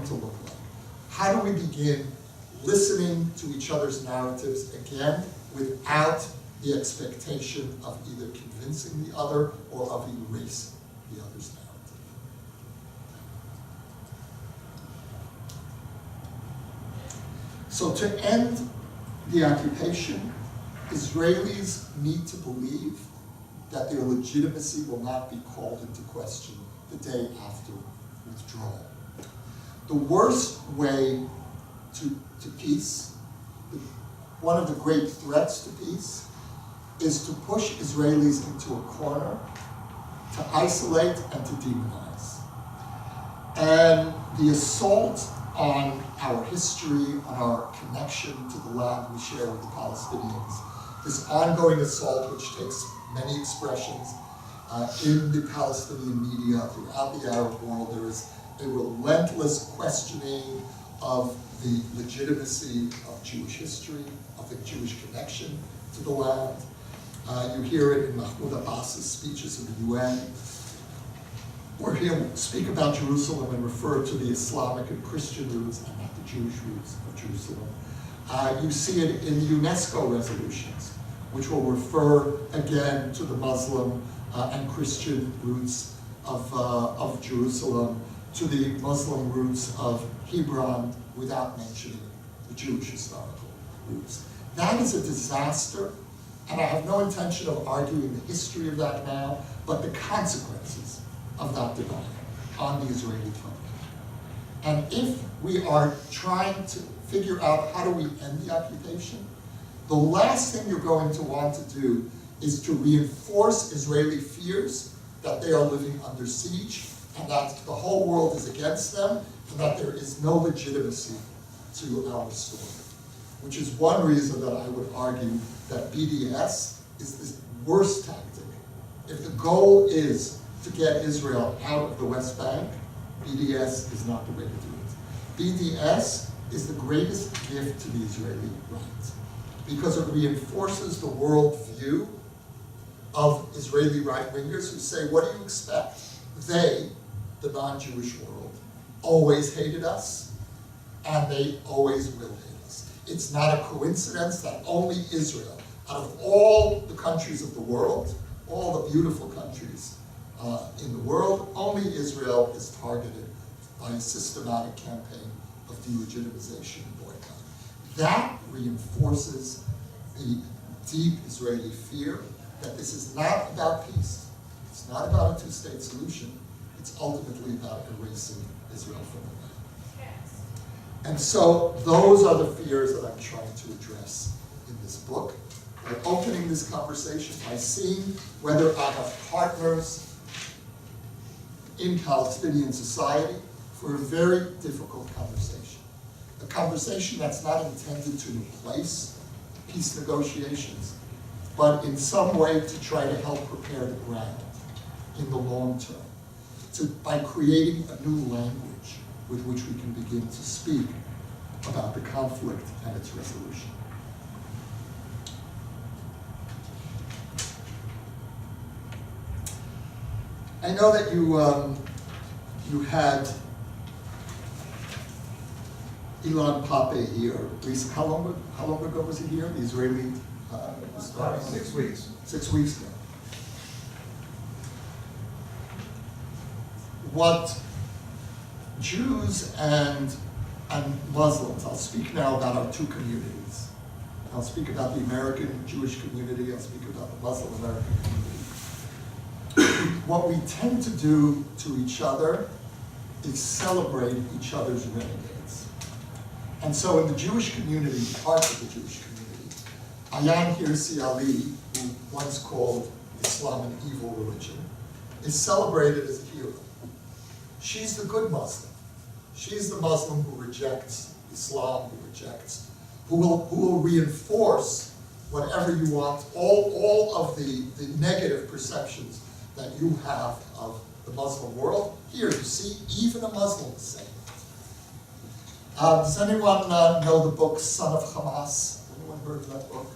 to look like? How do we begin listening to each other's narratives again without the expectation of either convincing the other or of erasing the other's narrative? So to end the occupation, Israelis need to believe that their legitimacy will not be called into question the day after withdrawal. The worst way to peace, one of the great threats to peace, is to push Israelis into a corner, to isolate and to demonize. And the assault on our history, on our connection to the land we share with the Palestinians, this ongoing assault which takes many expressions in the Palestinian media, throughout the Arab world. There is a relentless questioning of the legitimacy of Jewish history, of the Jewish connection to the land. You hear it in Mahmoud Abbas's speeches in the UN, where he'll speak about Jerusalem and refer to the Islamic and Christian roots and not the Jewish roots of Jerusalem. You see it in the UNESCO resolutions, which will refer again to the Muslim and Christian roots of Jerusalem, to the Muslim roots of Hebron, without mentioning the Jewish historical roots. That is a disaster, and I have no intention of arguing the history of that now, but the consequences of that denial on the Israeli front. And if we are trying to figure out how do we end the occupation, the last thing you're going to want to do is to reinforce Israeli fears that they are living under siege and that the whole world is against them and that there is no legitimacy to our story. Which is one reason that I would argue that BDS is the worst tactic. If the goal is to get Israel out of the West Bank, BDS is not the way to do it. BDS is the greatest gift to the Israeli right, because it reinforces the world view of Israeli right-wingers who say, what do you expect? They, the non-Jewish world, always hated us, and they always will hate us. It's not a coincidence that only Israel, out of all the countries of the world, all the beautiful countries in the world, only Israel is targeted by a systematic campaign of delegitimization and boycott. That reinforces the deep Israeli fear that this is not about peace. It's not about a two-state solution. It's ultimately about erasing Israel from the land. And so those are the fears that I'm trying to address in this book. By opening this conversation, by seeing whether I have partners in Palestinian society for a very difficult conversation. A conversation that's not intended to replace peace negotiations, but in some way to try to help prepare the ground in the long term, by creating a new language with which we can begin to speak about the conflict and its resolution. I know that you had Ilan Pape here. How long ago was he here? The Israeli historian? 6 weeks. 6 weeks ago. What Jews and Muslims, I'll speak now about our two communities. I'll speak about the American Jewish community, I'll speak about the Muslim American community. What we tend to do to each other is celebrate each other's renegades. And so in the Jewish community, parts of the Jewish community, Ayaan Hirsi Ali, who once called Islam an evil religion, is celebrated as a hero. She's the good Muslim. She's the Muslim who rejects Islam, who will reinforce whatever you want, all of the negative perceptions that you have of the Muslim world. Here, you see, even a Muslim is saying it. Does anyone know the book Son of Hamas? Anyone heard of that book?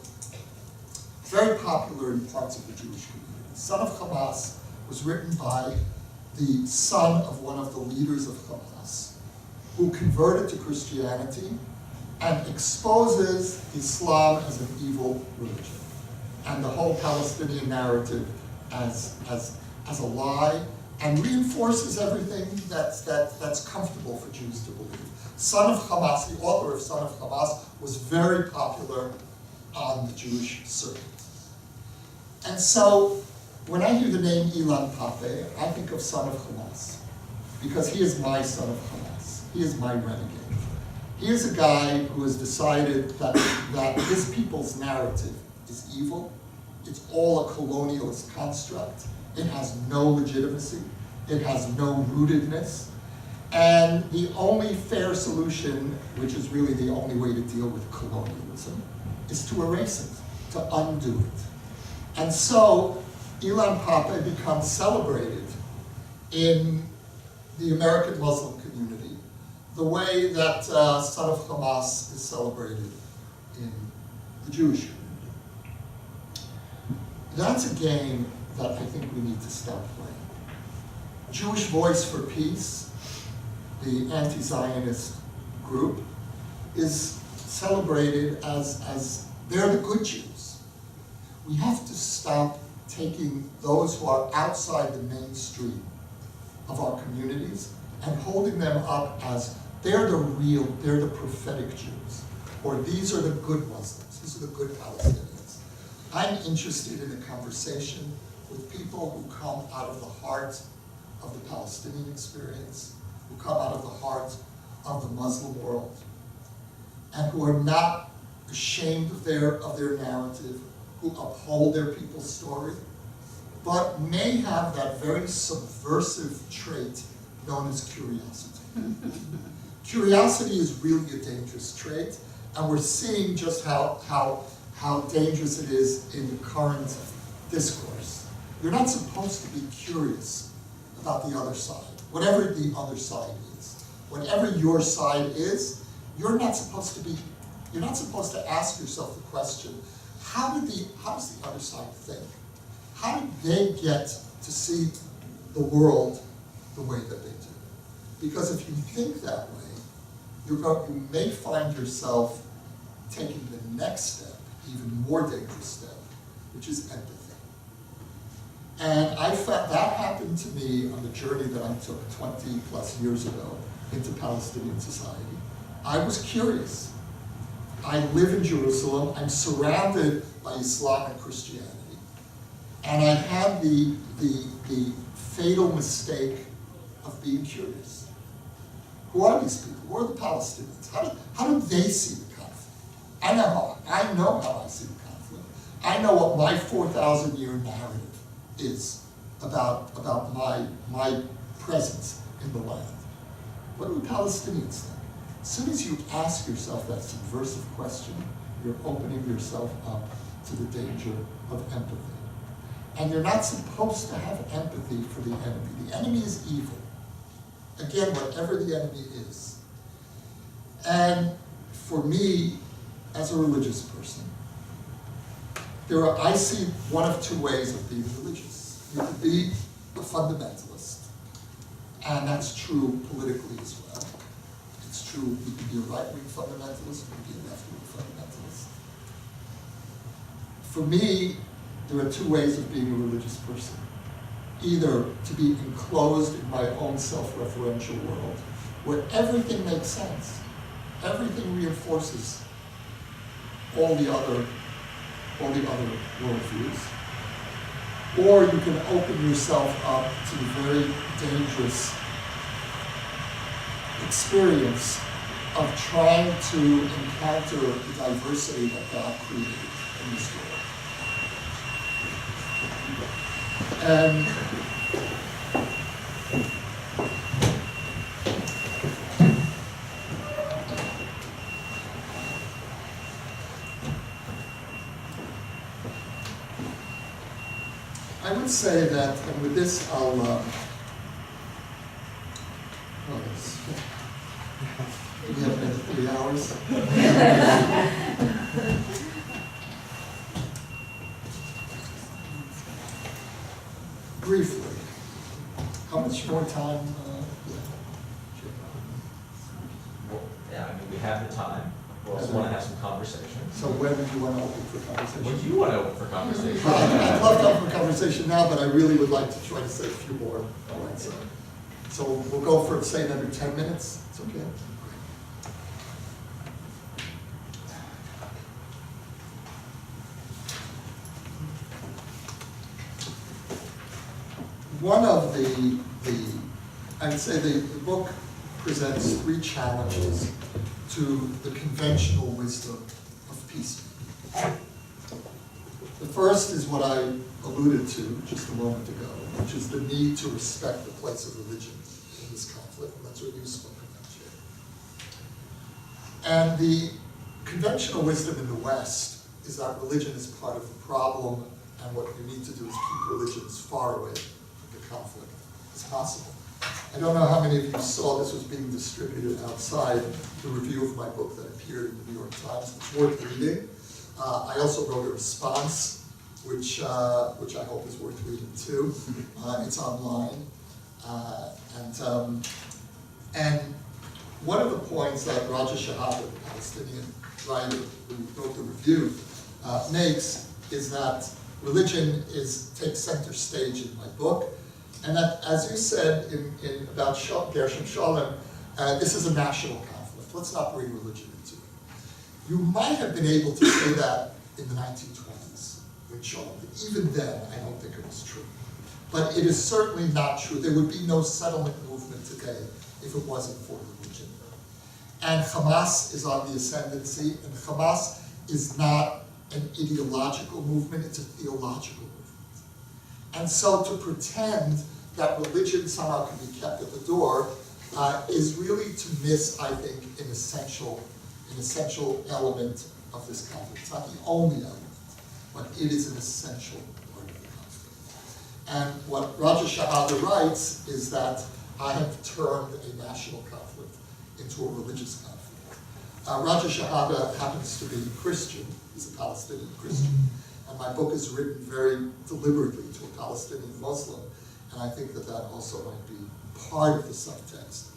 Very popular in parts of the Jewish community. Son of Hamas was written by the son of one of the leaders of Hamas, who converted to Christianity and exposes Islam as an evil religion and the whole Palestinian narrative as a lie, and reinforces everything that's comfortable for Jews to believe. Son of Hamas, the author of Son of Hamas, was very popular on the Jewish circuit. And so, when I hear the name Ilan Pappé, I think of Son of Hamas, because he is my son of Hamas. He is my renegade. He is a guy who has decided that his people's narrative is evil. It's all a colonialist construct. It has no legitimacy. It has no rootedness. And the only fair solution, which is really the only way to deal with colonialism, is to erase it, to undo it. And so, Ilan Pappé becomes celebrated in the American Muslim community the way that Son of Hamas is celebrated in the Jewish community. That's a game that I think we need to stop playing. Jewish Voice for Peace, the anti-Zionist group, is celebrated as they're the good Jews. We have to stop taking those who are outside the mainstream of our communities and holding them up as they're the prophetic Jews, or these are the good Muslims, these are the good Palestinians. I'm interested in a conversation with people who come out of the heart of the Palestinian experience, who come out of the heart of the Muslim world, and who are not ashamed of their narrative, who uphold their people's story, but may have that very subversive trait known as curiosity. Curiosity is really a dangerous trait, and we're seeing just how dangerous it is in the current discourse. You're not supposed to be curious about the other side, whatever the other side is. Whatever your side is, you're not supposed to ask yourself the question, how does the other side think? How did they get to see the world the way that they do? Because if you think that way, you may find yourself taking the next step, even more dangerous step, which is empathy. And I found that happened to me on the journey that I took 20 plus years ago into Palestinian society. I was curious. I live in Jerusalem. I'm surrounded by Islam and Christianity. And I had the fatal mistake of being curious. Who are these people? Who are the Palestinians? How do they see the conflict? I know how I see the conflict. I know what my 4,000-year narrative is about my presence in the land. What do the Palestinians think? As soon as you ask yourself that subversive question, you're opening yourself up to the danger of empathy. And you're not supposed to have empathy for the enemy. The enemy is evil. Again, whatever the enemy is. And for me, as a religious person, I see one of two ways of being religious. You could be a fundamentalist, and that's true politically as well. It's true, you can be a right-wing fundamentalist, you can be a left-wing fundamentalist. For me, there are two ways of being a religious person. Either to be enclosed in my own self-referential world, where everything makes sense, everything reinforces all the other worldviews, or you can open yourself up to the very dangerous experience of trying to encounter the diversity that God created in this world. And I would say that, and with this I'll, we have another 3 hours. Briefly, how much more time? have the time. We also want to have some conversation. So when do you want to open for conversation? When do you want to open for conversation? I'd love to open for conversation now, but I really would like to try to say a few more points. So we'll go for, say, another 10 minutes. It's okay? One of I'd say the book presents three challenges to the conventional wisdom of peacemaking. The first is what I alluded to just a moment ago, which is the need to respect the place of religion in this conflict, and that's what you spoke about, Jay. And the conventional wisdom in the West is that religion is part of the problem, and what you need to do is keep religion as far away from the conflict as possible. I don't know how many of you saw this was being distributed outside, the review of my book that appeared in the New York Times. It's worth reading. I also wrote a response, which I hope is worth reading too. It's online. And one of the points that Raja Shahada, the Palestinian writer who wrote the review, makes is that religion takes center stage in my book. And that, as you said in about Gershom Scholem, this is a national conflict. Let's not bring religion into it. You might have been able to say that in the 1920s when Scholem did. Even then, I don't think it was true. But it is certainly not true. There would be no settlement movement today if it wasn't for religion. And Hamas is on the ascendancy, and Hamas is not an ideological movement, it's a theological movement. And so to pretend that religion somehow can be kept at the door is really to miss, I think, an essential element of this conflict. It's not the only element, but it is an essential part of the conflict. And what Raja Shahada writes is that I have turned a national conflict into a religious conflict. Raja Shahada happens to be Christian. He's a Palestinian Christian. And my book is written very deliberately to a Palestinian Muslim, and I think that also might be part of the subtext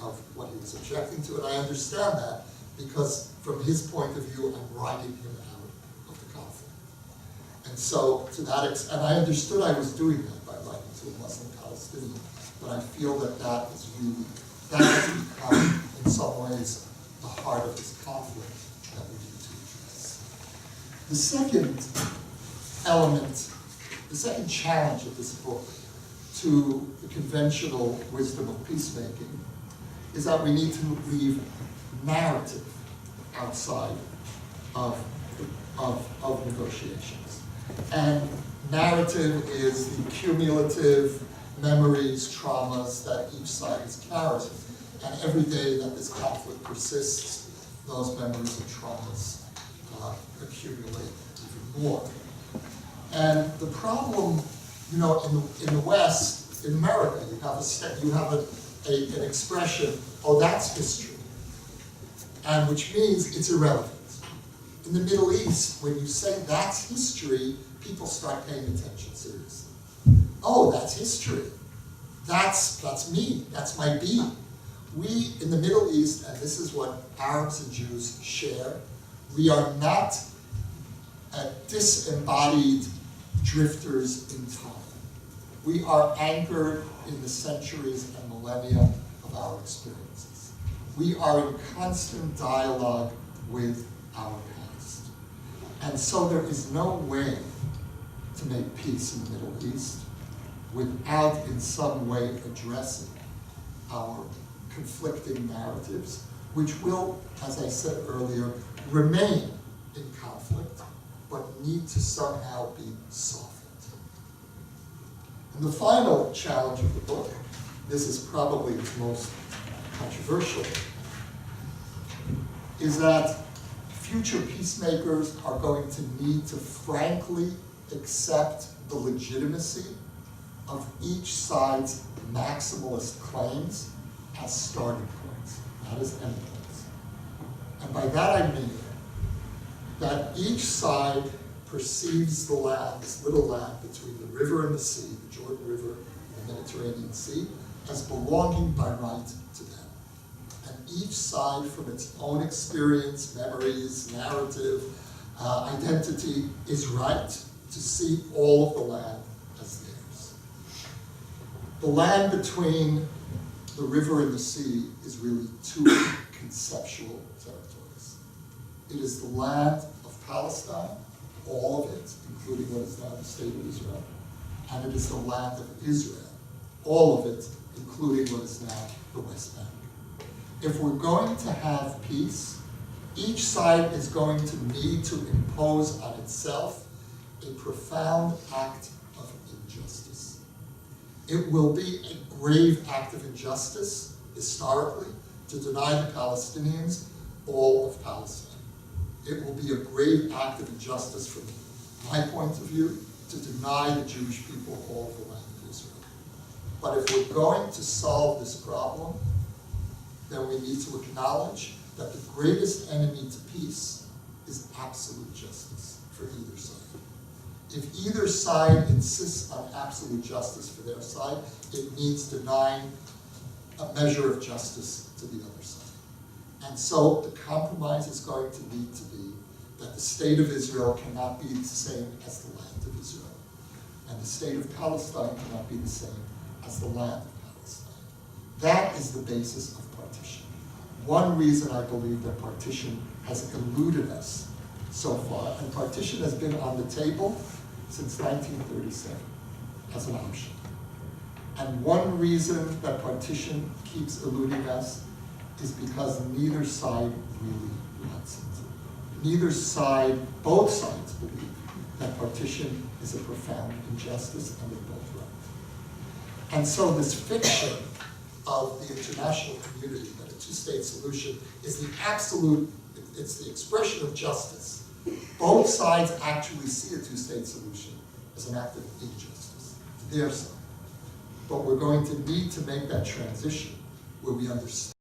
of what he was objecting to, and I understand that because from his point of view, I'm writing him out of the conflict. And so to that extent, and I understood I was doing that by writing to a Muslim Palestinian, but I feel that that has become in some ways the heart of this conflict that we need to address. The second element, the second challenge of this book to the conventional wisdom of peacemaking is that we need to leave narrative outside of negotiations. And narrative is the cumulative memories, traumas that each side is carrying. And every day that this conflict persists, those memories and traumas accumulate even more. And the problem, in the West, in America, you have an expression, oh, that's history, and which means it's irrelevant. In the Middle East, when you say that's history, people start paying attention seriously. Oh, that's history. That's me. That's my being. We, in the Middle East, and this is what Arabs and Jews share, we are not disembodied drifters in time. We are anchored in the centuries and millennia of our experiences. We are in constant dialogue with our past. And so there is no way to make peace in the Middle East without in some way addressing our conflicting narratives, which will, as I said earlier, remain in conflict, but need to somehow be softened. And the final challenge of the book, this is probably the most controversial, is that future peacemakers are going to need to frankly accept the legitimacy of each side's maximalist claims as starting points, not as endpoints. And by that I mean that each side perceives the land, this little land between the river and the sea, the Jordan River and the Mediterranean Sea, as belonging by right to them. And each side from its own experience, memories, narrative, identity, is right to see all of the land as theirs. The land between the river and the sea is really two conceptual territories. It is the land of Palestine, all of it, including what is now the state of Israel, and it is the land of Israel, all of it, including what is now the West Bank. If we're going to have peace, each side is going to need to impose on itself a profound act of injustice. It will be a grave act of injustice, historically, to deny the Palestinians all of Palestine. It will be a grave act of injustice from my point of view to deny the Jewish people all of the land of Israel. But if we're going to solve this problem, then we need to acknowledge that the greatest enemy to peace is absolute justice for either side. If either side insists on absolute justice for their side, it means denying a measure of justice to the other side. And so the compromise is going to need to be that the state of Israel cannot be the same as the land of Israel, and the state of Palestine cannot be the same as the land of Palestine. That is the basis of partition. One reason I believe that partition has eluded us so far, and partition has been on the table since 1937 as an option. And one reason that partition keeps eluding us is because neither side really wants it. Neither side, both sides believe that partition is a profound injustice, and they're both right. And so this fiction of the international community that a two-state solution is the absolute, it's the expression of justice. Both sides actually see a two-state solution as an act of injustice to their side. But we're going to need to make that transition where we understand